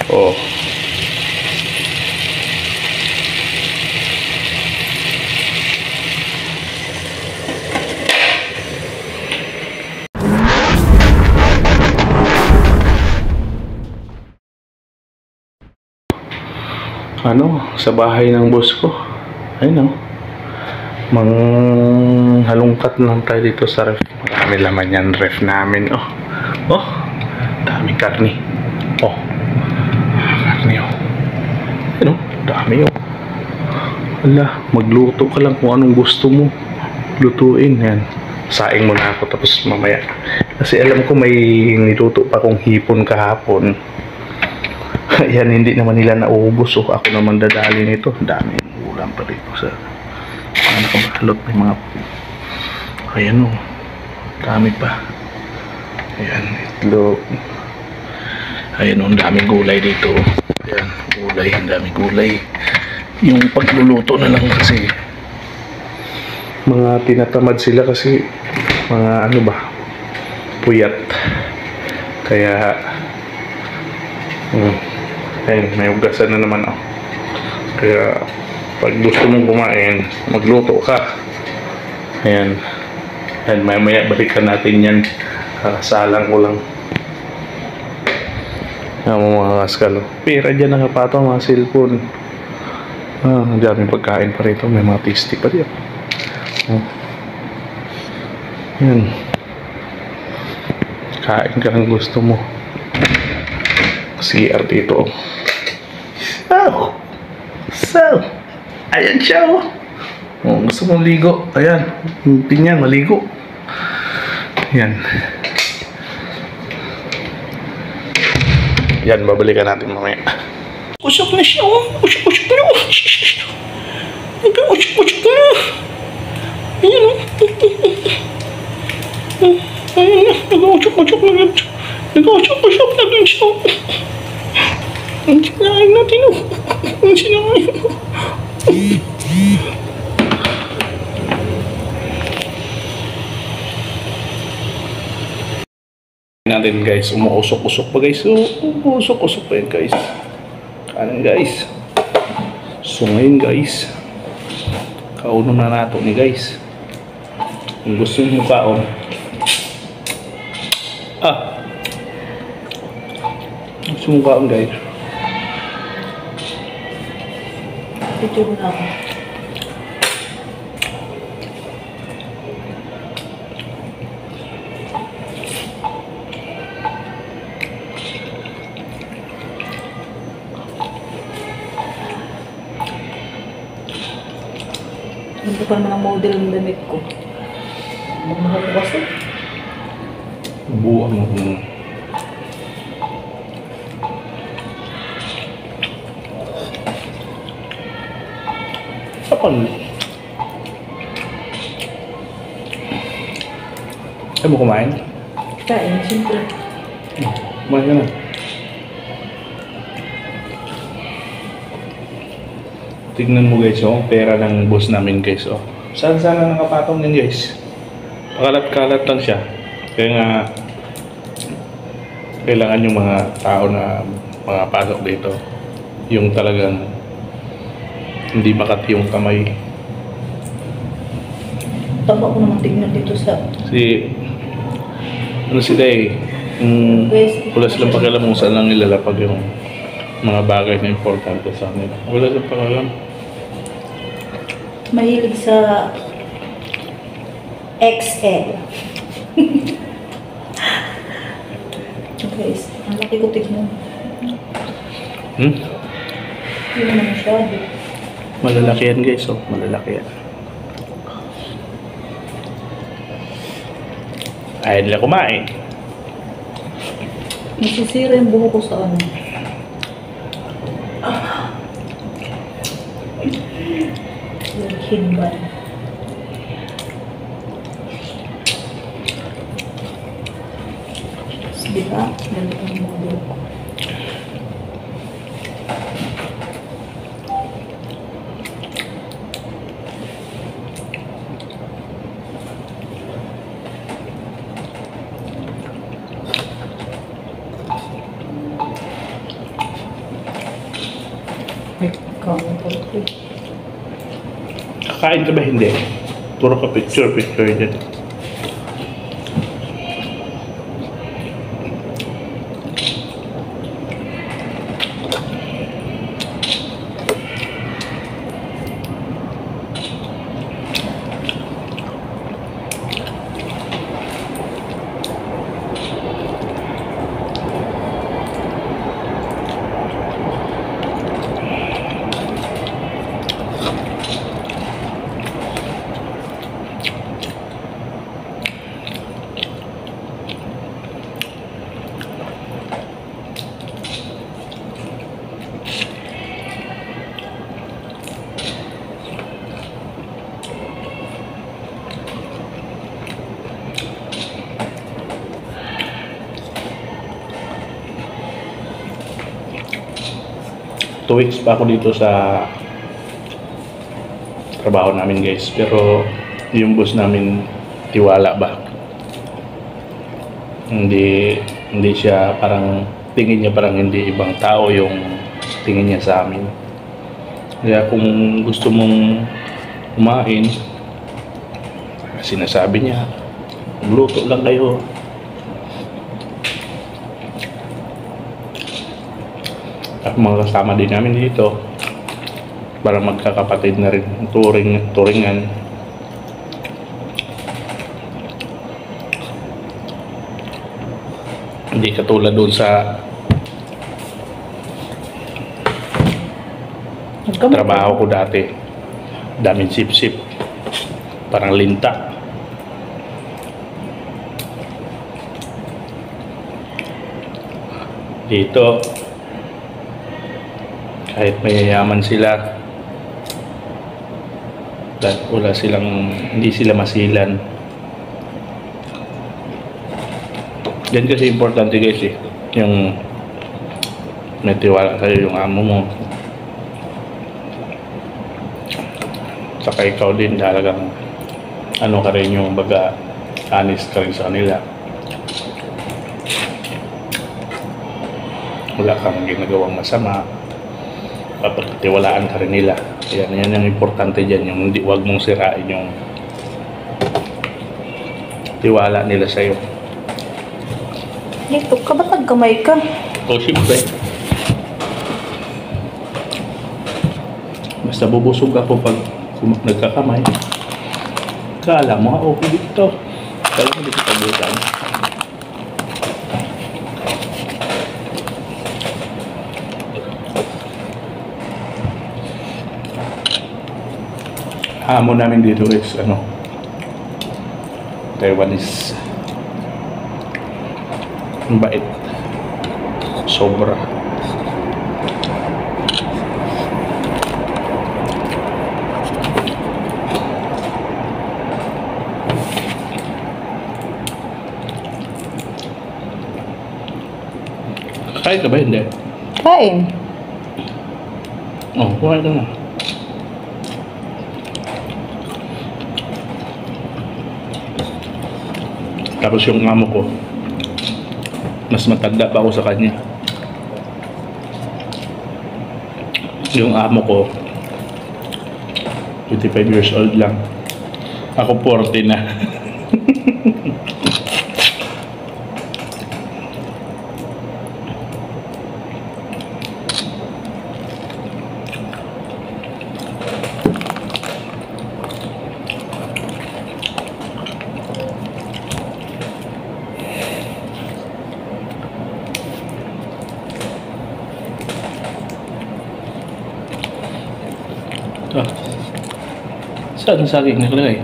Oh. Ano, sa bahay ng boss ko. Ayun, manghalungkat lang tayo dito sa ref. Marami laman yan ref namin. Oh, dami karni. Oh, karni Ayun, dami Wala, magluto ka lang kung anong gusto mo lutuin. Yan, saing muna ako tapos mamaya. Kasi alam ko may niluto pa kong hipon kahapon. Yan, hindi naman nila nauubos. So ako naman dadali nito. Dami ulam pa dito sa nakabalot. May mga ayan dami pa. Ayan, itlog. Ayan ang daming gulay dito. Ayan, gulay, ang daming gulay. Yung pagluluto na lang kasi mga tinatamad sila kasi mga puyat. Kaya ayun, may ugasan na naman Kaya pag gusto mong kumain, magluto ka. Ayan, maya balikan natin yan. Salang ko lang mga kaskalo. Pira dyan nakapato mga cellphone. Ang daming pagkain pa rito. May mga tasty pa rin. Yan, kain ka ng gusto mo. CR dito. So ayan siya gusto mong ligo. Ayan, tingnan, maligo. Yan, babalikan natin mamaya. Usok na siya. Usok na. Usok na. Ayan ayan na. Nag-usok na. Nag-usok na din siya. Ang sinain natin Ang sinain natin guys. Umuusok-usok pa guys. Umuusok-usok pa yan guys. Kanan guys. So ngayon guys, kauno na nato ni guys. Kung gusto nyo kaon, gusto mo kaon guys. Ito na ako. Hindi pa naman ang model ng damit ko. Mahal ko kasi. Buwan mo. Kapan? Ayaw mo kumain? Kain, siyempre. Kumain ka na. Tignan mo guys, pera ng boss namin guys. Saan sana nakapatong yan guys? Pakalat-kalat lang siya. Kaya nga kailangan yung mga tao na mga pasok dito yung talagang hindi makati yung kamay. Tama ko naman tignan dito sa sila wala silang pakialam kung saan lang ilalapag yung mga bagay na importante sa kanila. Wala silang pakialam. Mahilig sa XL. Guys, ang laki ko tignan. Hindi naman masyado. Malalaki yan guys, malalaki yan. Ayaw nila kumain. Nasisira yung buho ko sa ano. Yung hidban. Diba? Ganito ang model ko. Kain ka rin. Kakain ka ba? Hindi. Puro ka picture dyan. Two weeks pa ako dito sa trabaho namin guys, pero yung boss namin tiwala ba, hindi siya, parang tingin niya parang hindi ibang tao yung tingin niya sa amin. Kaya kung gusto mong kumain, sinasabi niya luto lang kayo. At mga kasama din namin dito, parang magkakapatid na rin, turingan. Hindi katulad doon sa trabaho ko dati, daming sip-sip, parang linta. Dito kahit mayayaman sila, dahil wala silang, hindi sila masilan. Yan kasi importante guys eh, yung may tiwala sa'yo yung amo mo, saka ikaw din talagang ano ka rin, yung baga honest ka rin sa kanila, wala kang ginagawang masama, papagtiwalaan ka rin nila. Yan ang importante dyan, yung hindi, wag mong sirain yung tiwala nila sa'yo. Dito ka ba tagkamay ka? O siyempre, basta bubusog ako pag nagkakamay. Kala mo, okay dito. Kala mo dito pabutan. Hamon namin dito is Taiwanese. Ang bait. Sobra. Kakain ka ba? Hindi. Kain. Oh, kumain ka na. Tapos yung amo ko, mas matanda pa ako sa kanya. Yung amo ko, 25 years old lang. Ako 40 na. Ah, saan ang saging nakalagay?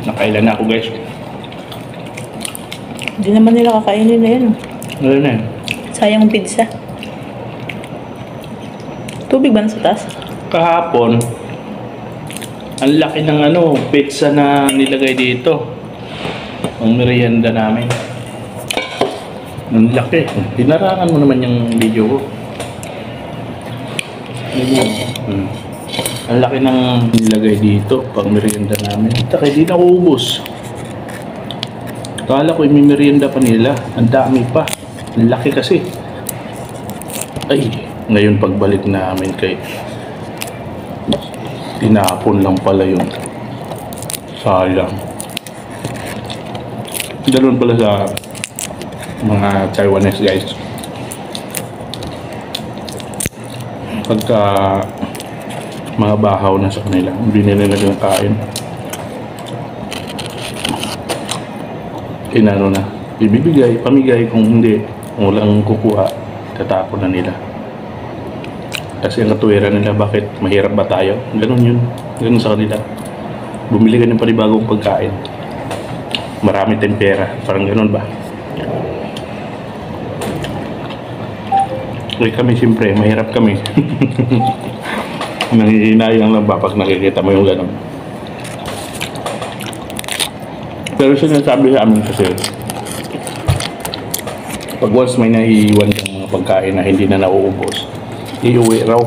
Nakailan na ako guys. Hindi naman nila kakainin na yan. Ano na yun? Sayang ang pizza. Tubig ba nasa taas? Kahapon, ang laki ng pizza na nilagay dito. Ang merienda namin. Ang laki. Dinarangan mo naman yung video ko. Ang laki ng nilagay dito pang merienda namin. Taka, hindi na uubos. Kala ko may merienda pa nila. Ang dami pa. Ang laki kasi. Ay, ngayon pagbalik namin kay tinapon lang pala yun. Sayang. Ganun pala sa mga Taiwanese guys. Pagka mga bahaw na sa kanila, hindi nila kain. Inano na, ibibigay, pamigay, kung hindi, kung walang kukuha, tatapon na nila. Kasi ang katuwiran nila, bakit mahirap ba tayo? Ganun yun, ganun sa kanila. Bumili ka ng panibagong pagkain, marami tayong pera, parang ganun ba? Kaya kami siyempre, mahirap kami. Nangihinayang lang ba pag nakikita mo yung ganun? Pero sinasabi sa amin kasi, pag once may naiiwan kang mga pagkain na hindi na nauubos, iuwi raw.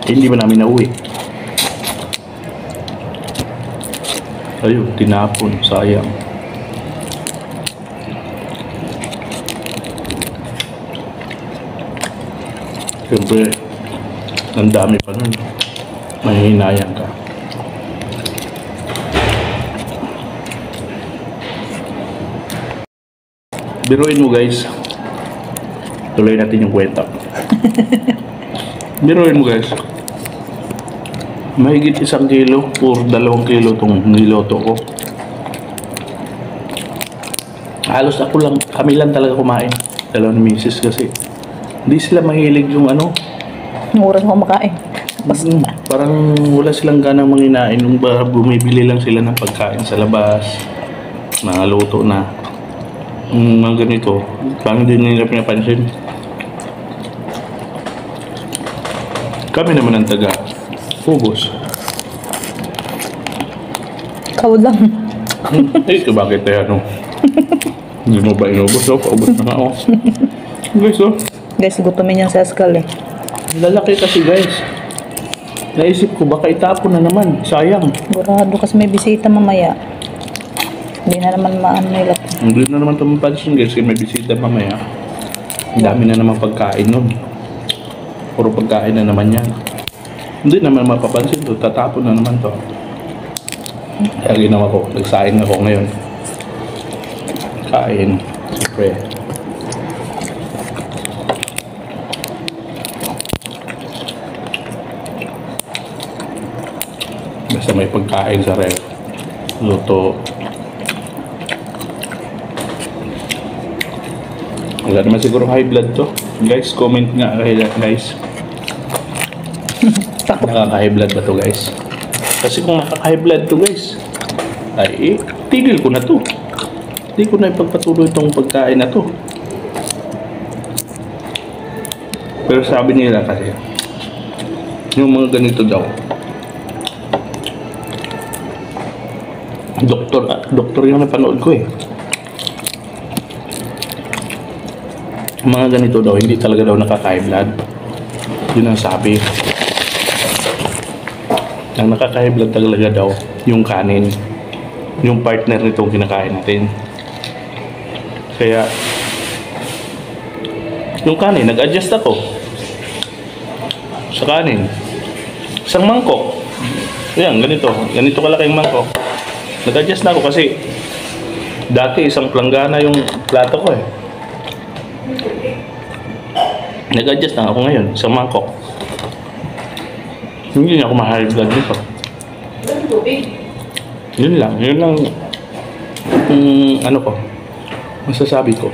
Hindi ba namin nauwi? Ayun, tinapon, sayang. Siyempre, ang dami pa nun. Mahihinayang ka. Biruin mo guys. Tuloy natin yung kwenta. Biruin mo guys. Mahigit 1 kilo or 2 kilo itong niloto ko. Halos ako lang, kami lang talaga kumain. Dalawa ni misis kasi. Hindi sila mahilig yung ano. Yung oras mo makain. Parang wala silang ganang manginain. Nung bumibili lang sila ng pagkain sa labas. Mga luto na. Mga ganito, parang din nila pinapansin. Kami naman ang taga ubos. Ikaw lang. Eh, ito bakit tayo ano? Hindi mo ba inubos? Oh, paubos na nga ako. Guys, oh. Guys, gutumin yan sa askal eh. Lalaki kasi guys. Naisip ko, baka itapon na naman. Sayang. Sigurado kasi may bisita mamaya. Hindi na naman nila. Hindi na naman ito mapansin guys, kasi may bisita mamaya. Ang dami na naman pagkain nun. Puro pagkain na naman yan. Hindi naman mapapansin to, tatapon na naman to. Kaya ginawa ko, nagsaing ako ngayon. Kain, siyempre. Basta may pagkain sa ref. Luto. Wala naman siguro high blood to. Guys, comment nga guys. Nakaka-high blood ba to guys? Kasi kung nakaka-high blood to guys, ay tigil ko na to. Hindi ko na ipagpatuloy itong pagkain na to. Pero sabi nila kasi, yung mga ganito daw, doktor yung napanood ko eh. Mga ganito daw, hindi talaga daw nakaka-high blood. Yun ang sabi. Ang nakaka-high blood talaga daw, yung kanin. Yung partner nitong kinakain natin. Kaya, yung kanin, nag-adjust ako. Sa kanin. Isang mangkok. Ayan, ganito. Ganito kalaking mangkok. Nag-adjust na ako kasi dati isang planggana yung plato ko eh. Nag-adjust na ako ngayon sa mangkok. Hindi na ako ma-high blood nito. Yun lang ano ko, masasabi ko.